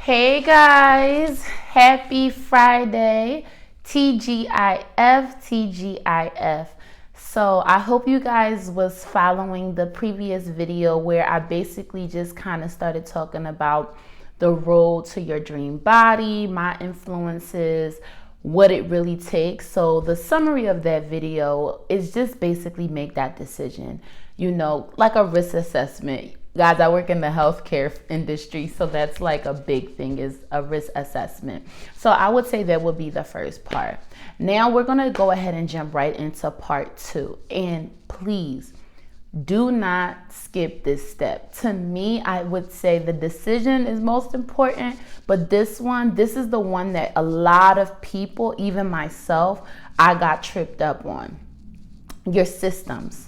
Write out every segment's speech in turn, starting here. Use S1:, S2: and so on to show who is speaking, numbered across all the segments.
S1: Hey guys, happy Friday, TGIF. So I hope you guys was following the previous video where I basically just kind of started talking about the road to your dream body, my influences, what it really takes. So the summary of that video is just basically make that decision, like a risk assessment. Guys, I work in the healthcare industry, so that's like a big thing, is a risk assessment. So I would say that would be the first part. Now we're going to go ahead and jump right into part 2. And please do not skip this step. To me, I would say the decision is most important, but this is the one that a lot of people, even myself, I got tripped up on. Your systems.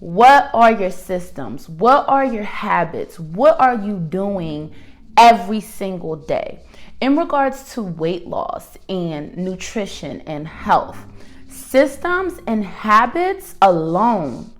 S1: What are your systems? What are your habits? What are you doing every single day? In regards to weight loss and nutrition and health, systems and habits alone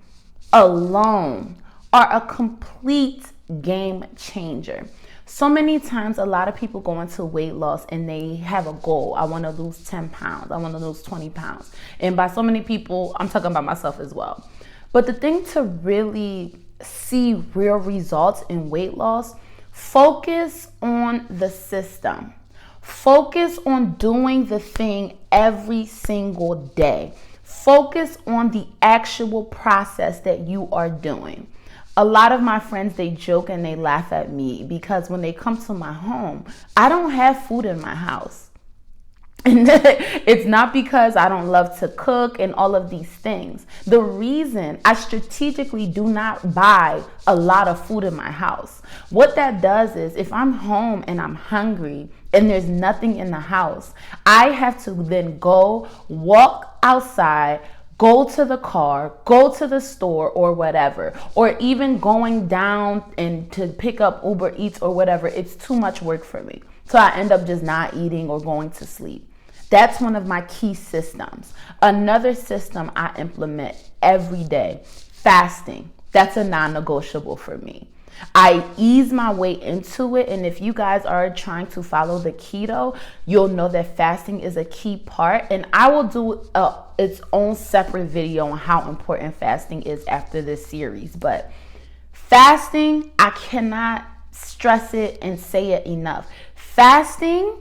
S1: are a complete game changer. So many times, a lot of people go into weight loss and they have a goal. I want to lose 10 pounds. I want to lose 20 pounds. And by so many people, I'm talking about myself as well. But the thing to really see real results in weight loss, focus on the system. Focus on doing the thing every single day. Focus on the actual process that you are doing. A lot of my friends, they joke and they laugh at me because when they come to my home, I don't have food in my house. And it's not because I don't love to cook and all of these things. The reason I strategically do not buy a lot of food in my house, what that does is if I'm home and I'm hungry and there's nothing in the house, I have to then go walk outside, go to the car, go to the store or whatever, or even going down and to pick up Uber Eats or whatever. It's too much work for me. So I end up just not eating or going to sleep. That's one of my key systems. Another system I implement every day, fasting. That's a non-negotiable for me. I ease my way into it, and if you guys are trying to follow the keto, you'll know that fasting is a key part, and I will do its own separate video on how important fasting is after this series. But fasting, I cannot stress it and say it enough. Fasting,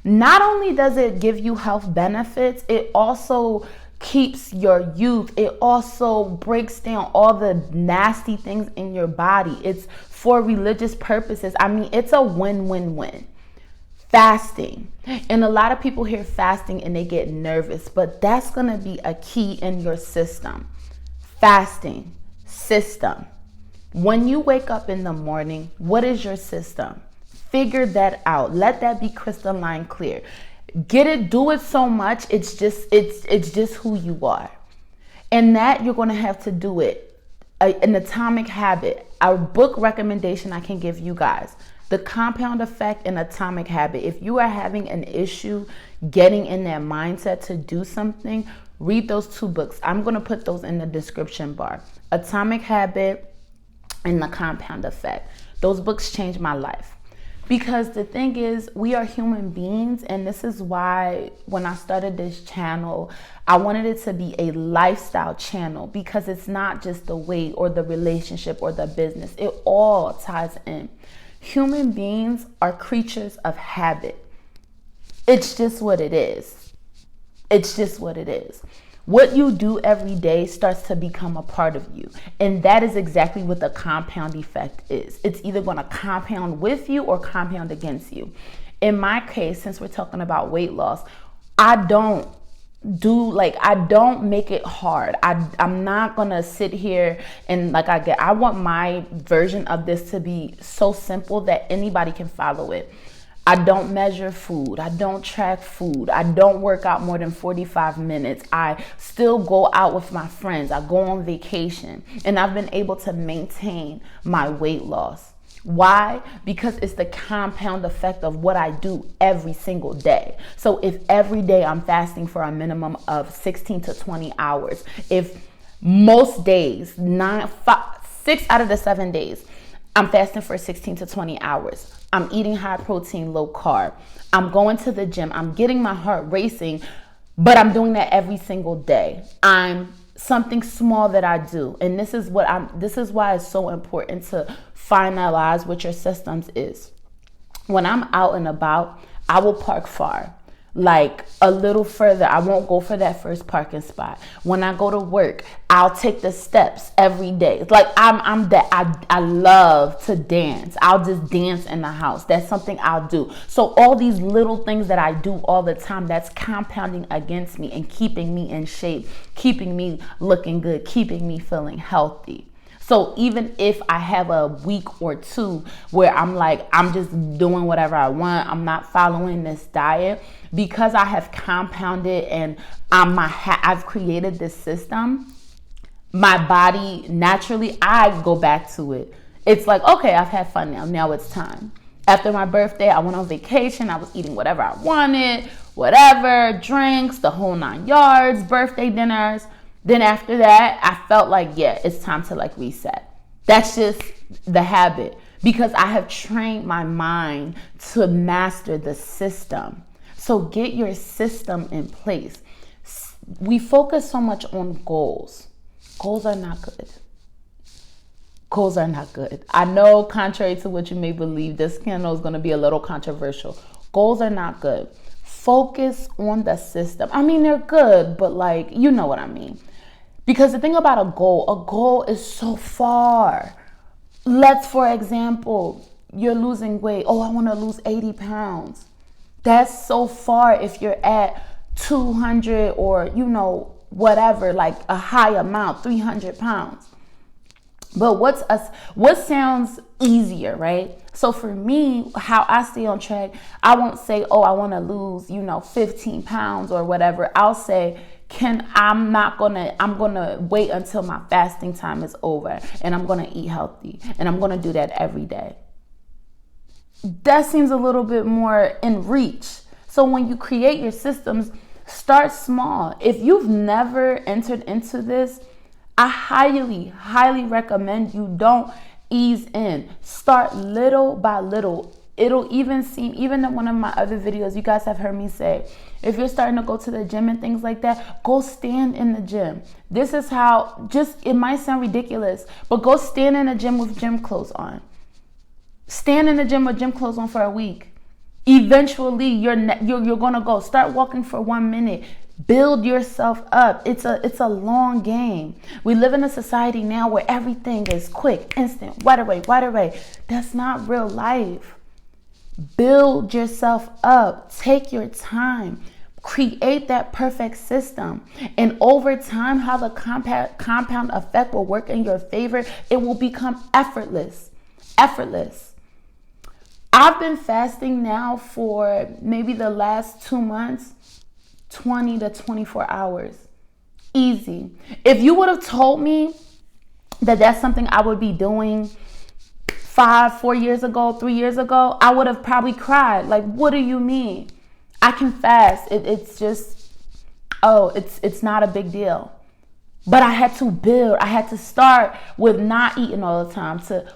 S1: not only does it give you health benefits, it also keeps your youth. It also breaks down all the nasty things in your body. It's for religious purposes. I mean, it's a win-win-win. Fasting. And a lot of people hear fasting and they get nervous, but that's going to be a key in your system. Fasting. System. When you wake up in the morning, what is your system? Figure that out. Let that be crystalline clear. Do it so much. It's just who you are. And that you're going to have to do it. An atomic habit. Our book recommendation I can give you guys. The Compound Effect and Atomic Habit. If you are having an issue getting in that mindset to do something, read those 2 books. I'm going to put those in the description bar. Atomic Habit and The Compound Effect. Those books changed my life. Because the thing is, we are human beings, and this is why when I started this channel, I wanted it to be a lifestyle channel, because it's not just the weight or the relationship or the business. It all ties in. Human beings are creatures of habit. It's just what it is. It's just what it is. What you do every day starts to become a part of you. And that is exactly what the compound effect is. It's either going to compound with you or compound against you. In my case, since we're talking about weight loss, I don't make it hard. I'm not going to sit here and I want my version of this to be so simple that anybody can follow it. I don't measure food. I don't track food. I don't work out more than 45 minutes. I still go out with my friends. I go on vacation. And I've been able to maintain my weight loss. Why? Because it's the compound effect of what I do every single day. So if every day I'm fasting for a minimum of 16 to 20 hours, if most days, 6 out of the 7 days, I'm fasting for 16 to 20 hours. I'm eating high protein, low carb. I'm going to the gym. I'm getting my heart racing, but I'm doing that every single day. I'm something small that I do. And this is why it's so important to finalize what your systems is. When I'm out and about, I will park far, like a little further. I won't go for that first parking spot. When I go to work, I'll take the steps every day. Like I love to dance. I'll just dance in the house. That's something I'll do. So all these little things that I do all the time, that's compounding against me and keeping me in shape, keeping me looking good, keeping me feeling healthy. So even if I have a week or two where I'm like, I'm just doing whatever I want, I'm not following this diet, because I have compounded and I've created this system, my body naturally, I go back to it. It's like, okay, I've had fun now. Now it's time. After my birthday, I went on vacation. I was eating whatever I wanted, whatever, drinks, the whole 9 yards, birthday dinners. Then after that, I felt like, yeah, it's time to like reset. That's just the habit, because I have trained my mind to master the system. So get your system in place. We focus so much on goals. Goals are not good. Goals are not good. I know, contrary to what you may believe, this channel is going to be a little controversial. Goals are not good. Focus on the system. I mean, they're good, but like, you know what I mean. Because the thing about a goal is so far. Let's, for example, you're losing weight. Oh, I want to lose 80 pounds. That's so far if you're at 200 or, you know, whatever, like a high amount, 300 pounds. But what sounds easier, right? So for me, how I stay on track, I won't say, oh, I want to lose, 15 pounds or whatever. I'll say, I'm gonna wait until my fasting time is over, and I'm gonna eat healthy, and I'm gonna do that every day. That seems a little bit more in reach. So when you create your systems, start small. If you've never entered into this, I highly, highly recommend you don't ease in. Start little by little. It'll even seem, even in one of my other videos, you guys have heard me say, if you're starting to go to the gym and things like that, go stand in the gym. This is how, it might sound ridiculous, but go stand in the gym with gym clothes on. Stand in the gym with gym clothes on for a week. Eventually, you're going to go. Start walking for 1 minute. Build yourself up. It's a long game. We live in a society now where everything is quick, instant, right away. That's not real life. Build yourself up. Take your time. Create that perfect system. And over time, how the compound effect will work in your favor, it will become effortless. I've been fasting now for maybe the last 2 months, 20 to 24 hours. Easy. If you would have told me that that's something I would be doing 4 years ago, 3 years ago, I would have probably cried. Like, what do you mean? I can fast. It's just, it's not a big deal. But I had to build. I had to start with not eating all the time, to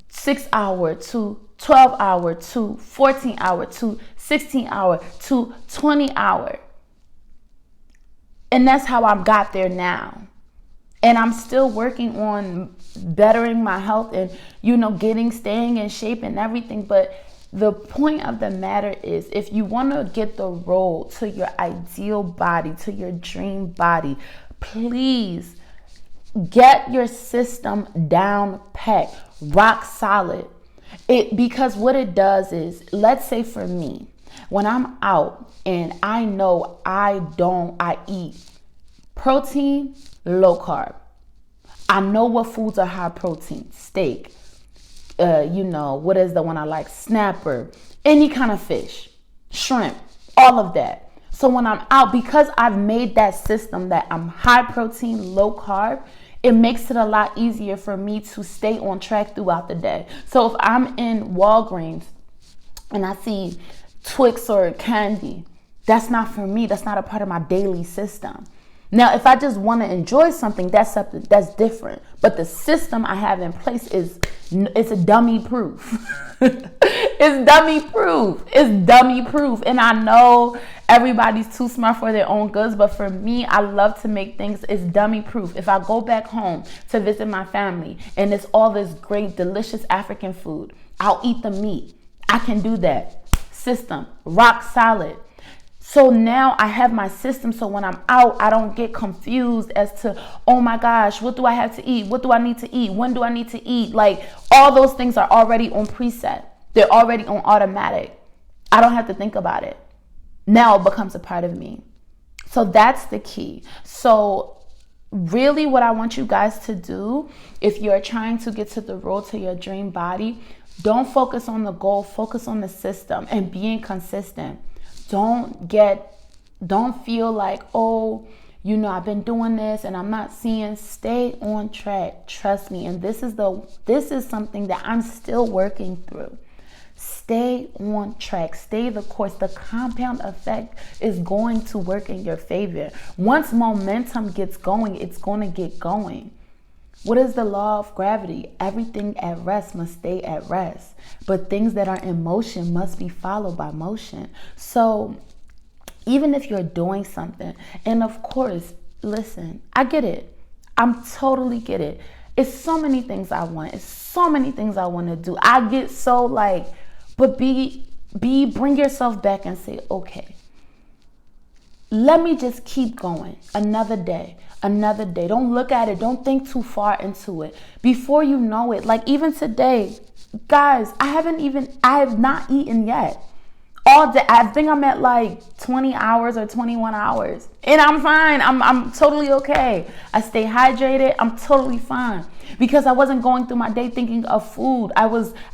S1: 6 hour, to 12 hour, to 14 hour, to 16 hour, to 20 hour. And that's how I got there now. And I'm still working on bettering my health and, staying in shape and everything. But the point of the matter is, if you want to get the road to your ideal body, to your dream body, please get your system down packed, rock solid. Because what it does is, let's say for me, when I'm out and I know I eat protein, low carb. I know what foods are high protein. Steak, what is the one I like? Snapper, any kind of fish, shrimp, all of that. So when I'm out, because I've made that system that I'm high protein, low carb, it makes it a lot easier for me to stay on track throughout the day. So if I'm in Walgreens and I see Twix or candy, that's not for me. That's not a part of my daily system. Now, if I just want to enjoy something that's different. But the system I have in place is It's a dummy proof. It's dummy proof. It's dummy proof. And I know everybody's too smart for their own goods, but for me, I love to make things, it's dummy proof. If I go back home to visit my family and it's all this great, delicious African food, I'll eat the meat. I can do that. System, rock solid. So now I have my system, so when I'm out, I don't get confused as to, oh my gosh, what do I have to eat? What do I need to eat? When do I need to eat? Like, all those things are already on preset. They're already on automatic. I don't have to think about it. Now it becomes a part of me. So that's the key. So really what I want you guys to do, if you're trying to get to the road to your dream body, don't focus on the goal, focus on the system and being consistent. Don't feel like, oh, you know, I've been doing this and I'm not seeing. Stay on track. Trust me. And this is something that I'm still working through. Stay on track. Stay the course. The compound effect is going to work in your favor. Once momentum gets going, it's going to get going. What is the law of gravity? Everything at rest must stay at rest. But things that are in motion must be followed by motion. So even if you're doing something, and of course, listen, I get it. I'm totally get it. It's so many things I want. It's so many things I want to do. I get so like, but bring yourself back and say, okay, let me just keep going. Another day. Don't look at it. Don't think too far into it. Before you know it, like even today, guys, I have not eaten yet. All day. I think I'm at like 20 hours or 21 hours. And I'm fine. I'm totally okay. I stay hydrated. I'm totally fine. Because I wasn't going through my day thinking of food. I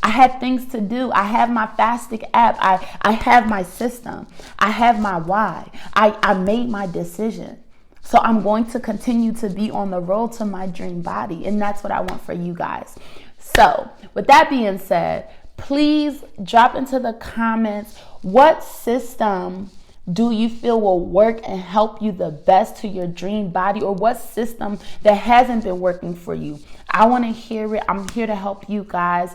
S1: had things to do. I have my fasting app. I have my system. I have my why. I made my decision. So I'm going to continue to be on the road to my dream body. And that's what I want for you guys. So with that being said, please drop into the comments, what system do you feel will work and help you the best to your dream body, or what system that hasn't been working for you? I want to hear it. I'm here to help you guys.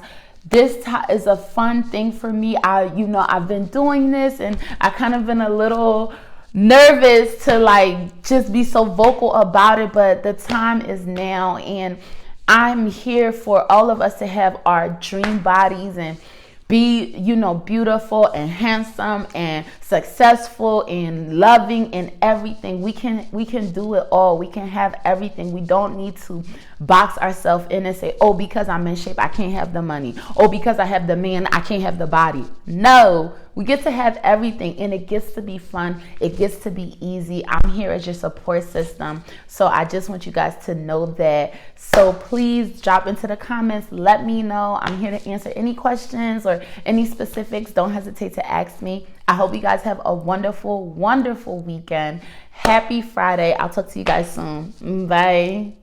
S1: This is a fun thing for me. I've been doing this and I kind of been a little nervous to like just be so vocal about it, but the time is now, and I'm here for all of us to have our dream bodies and be, beautiful and handsome and successful and loving and everything. We can do it all. We can have everything. We don't need to box ourselves in and say, oh, because I'm in shape, I can't have the money. Oh, because I have the man, I can't have the body. No, we get to have everything, and it gets to be fun. It gets to be easy. I'm here as your support system. So I just want you guys to know that. So please drop into the comments. Let me know. I'm here to answer any questions or any specifics. Don't hesitate to ask me. I hope you guys have a wonderful, wonderful weekend. Happy Friday. I'll talk to you guys soon. Bye.